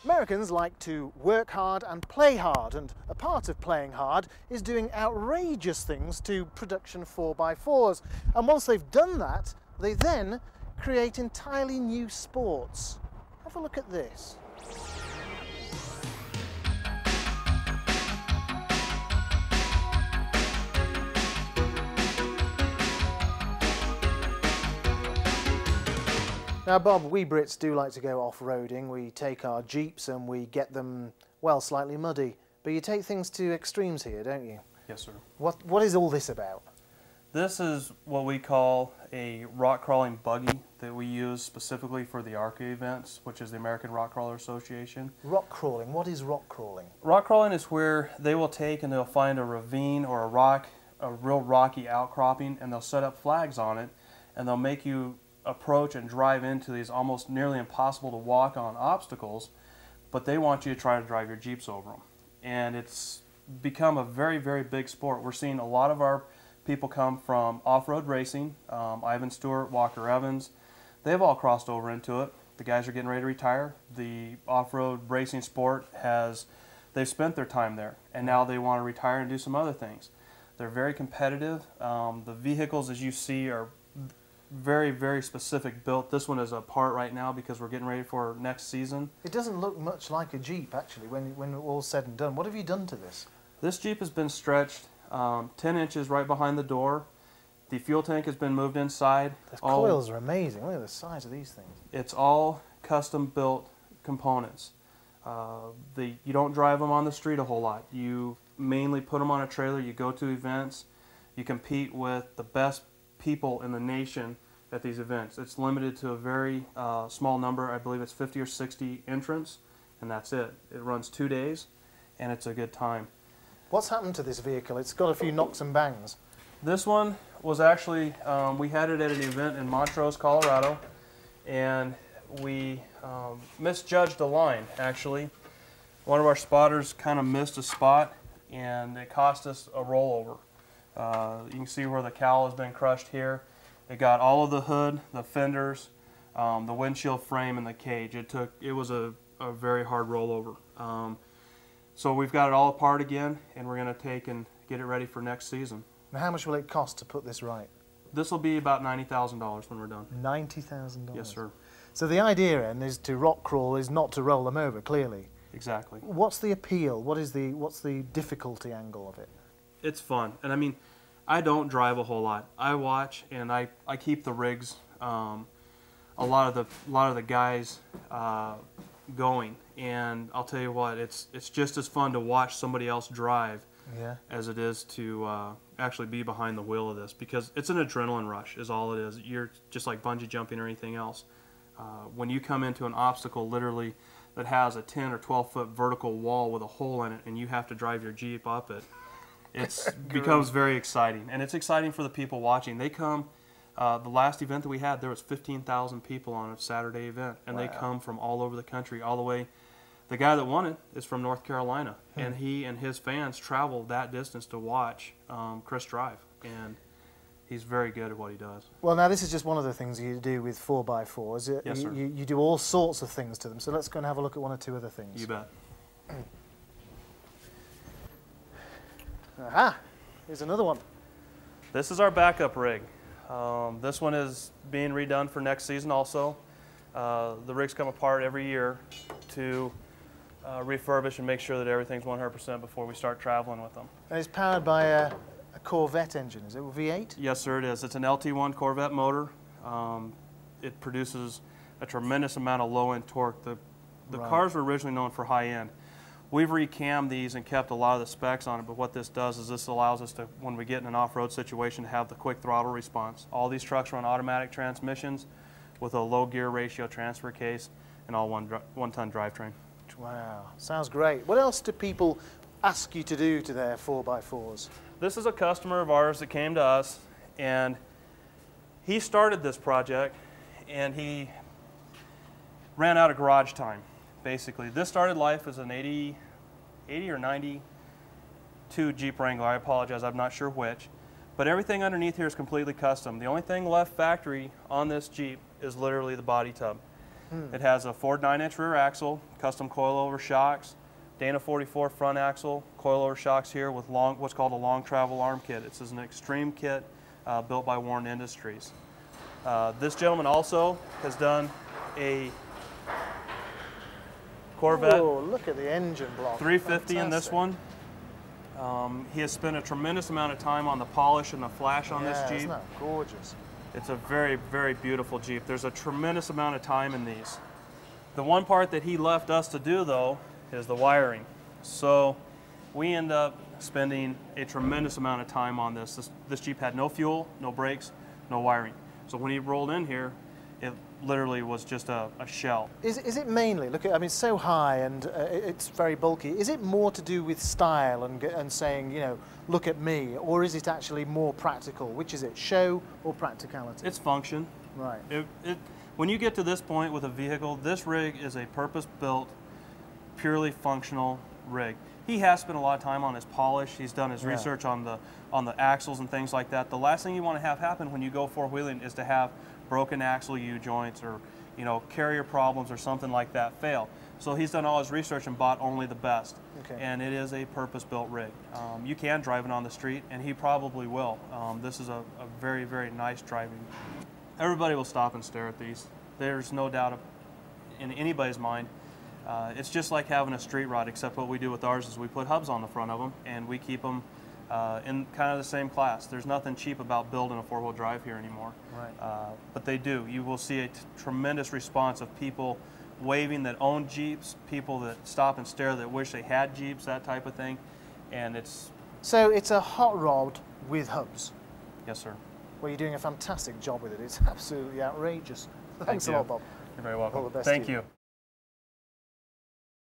Americans like to work hard and play hard, and a part of playing hard is doing outrageous things to production 4x4s. And once they've done that, they then create entirely new sports. Have a look at this. Now, Bob, we Brits do like to go off-roading. We take our Jeeps and we get them, well, slightly muddy. But you take things to extremes here, don't you? Yes, sir. What is all this about? This is what we call a rock crawling buggy that we use specifically for the ARCA events, which is the American Rock Crawler Association. Rock crawling. What is rock crawling? Rock crawling is where they will take and they'll find a ravine or a rock, a real rocky outcropping, and they'll set up flags on it, and they'll make you approach and drive into these almost nearly impossible to walk on obstacles, but they want you to try to drive your Jeeps over them. And it's become a very, very big sport. We're seeing a lot of our people come from off-road racing. Ivan Stewart, Walker Evans, they've all crossed over into it. The guys are getting ready to retire. The off-road racing sport they've spent their time there, and now they want to retire and do some other things. They're very competitive. The vehicles, as you see, are very, very specific built. This one is a part right now because we're getting ready for next season. It doesn't look much like a Jeep, actually, when all's said and done. What have you done to this? This Jeep has been stretched 10 inches right behind the door. The fuel tank has been moved inside. The coils are amazing. Look at the size of these things. It's all custom built components. You don't drive them on the street a whole lot. You mainly put them on a trailer. You go to events. You compete with the best people in the nation at these events. It's limited to a very small number. I believe it's 50 or 60 entrants, and that's it. It runs 2 days, and it's a good time. What's happened to this vehicle? It's got a few knocks and bangs. This one was actually, we had it at an event in Montrose, Colorado, and we misjudged a line, actually. One of our spotters kind of missed a spot, and it cost us a rollover. You can see where the cowl has been crushed here. It got all of the hood, the fenders, the windshield frame, and the cage. It was a very hard rollover. So we've got it all apart again, and we're going to take and get it ready for next season. Now, how much will it cost to put this right? This will be about $90,000 when we're done. $90,000? Yes, sir. So the idea then is to rock crawl, is not to roll them over, clearly. Exactly. What's the appeal? What's the difficulty angle of it? It's fun, and I mean, I don't drive a whole lot. I watch and I keep the rigs, a lot of the guys going, and I'll tell you what, it's just as fun to watch somebody else drive as it is to actually be behind the wheel of this, because it's an adrenaline rush is all it is. You're just like bungee jumping or anything else. When you come into an obstacle literally that has a 10 or 12 foot vertical wall with a hole in it, and you have to drive your Jeep up it, it becomes very exciting, and it's exciting for the people watching. They come, the last event that we had, there was 15,000 people on a Saturday event, and they come from all over the country, all the way. The guy that won it is from North Carolina, and he and his fans travel that distance to watch Chris drive, and he's very good at what he does. Well, now this is just one of the things you do with 4x4s. Yes, sir. You do all sorts of things to them, so let's go and have a look at one or two other things. You bet. Aha! Here's another one. This is our backup rig. This one is being redone for next season also. The rigs come apart every year to refurbish and make sure that everything's 100% before we start traveling with them. And it's powered by a Corvette engine, is it? V8? Yes, sir, it is. It's an LT1 Corvette motor. It produces a tremendous amount of low-end torque. The cars were originally known for high-end. We've recammed these and kept a lot of the specs on it, but what this does is this allows us to, when we get in an off-road situation, to have the quick throttle response. All these trucks run automatic transmissions with a low gear ratio transfer case and all one-ton drivetrain. Wow, sounds great. What else do people ask you to do to their 4x4s? This is a customer of ours that came to us, and he started this project, and he ran out of garage time. Basically, this started life as an 80 or 92 Jeep Wrangler. I apologize, I'm not sure which. But everything underneath here is completely custom. The only thing left factory on this Jeep is literally the body tub. It has a Ford 9-inch rear axle, custom coilover shocks, Dana 44 front axle, coilover shocks here with what's called a long travel arm kit. It's an extreme kit built by Warren Industries. This gentleman also has done a Corvette. Oh, look at the engine block. 350 Fantastic. in this one. He has spent a tremendous amount of time on the polish and the flash on this Jeep. Isn't that gorgeous? It's a very, very beautiful Jeep. There's a tremendous amount of time in these. The one part that he left us to do, though, is the wiring. So we end up spending a tremendous amount of time on this. This Jeep had no fuel, no brakes, no wiring. So when he rolled in here, it literally was just a shell. Is it mainly, look at, I mean, it's so high and it's very bulky. Is it more to do with style and saying, you know, look at me, or is it actually more practical? Which is it, show or practicality? It's function. Right. When you get to this point with a vehicle, this rig is a purpose-built, purely functional rig. He has spent a lot of time on his polish. He's done his research on the axles and things like that. The last thing you want to have happen when you go four-wheeling is to have broken axle U-joints or, you know, carrier problems or something like that fail. So he's done all his research and bought only the best. Okay. And it is a purpose-built rig. You can drive it on the street, and he probably will. This is a very, very nice driving. Everybody will stop and stare at these. There's no doubt in anybody's mind. It's just like having a street rod, except what we do with ours is we put hubs on the front of them, and we keep them in kind of the same class. There's nothing cheap about building a four-wheel drive here anymore. Right. But they do. You will see a tremendous response of people waving that own Jeeps, people that stop and stare that wish they had Jeeps, that type of thing. And it's... So it's a hot rod with hubs? Yes, sir. Well, you're doing a fantastic job with it. It's absolutely outrageous. Thanks a lot, Bob. You're very welcome. All the best Thank to you. you.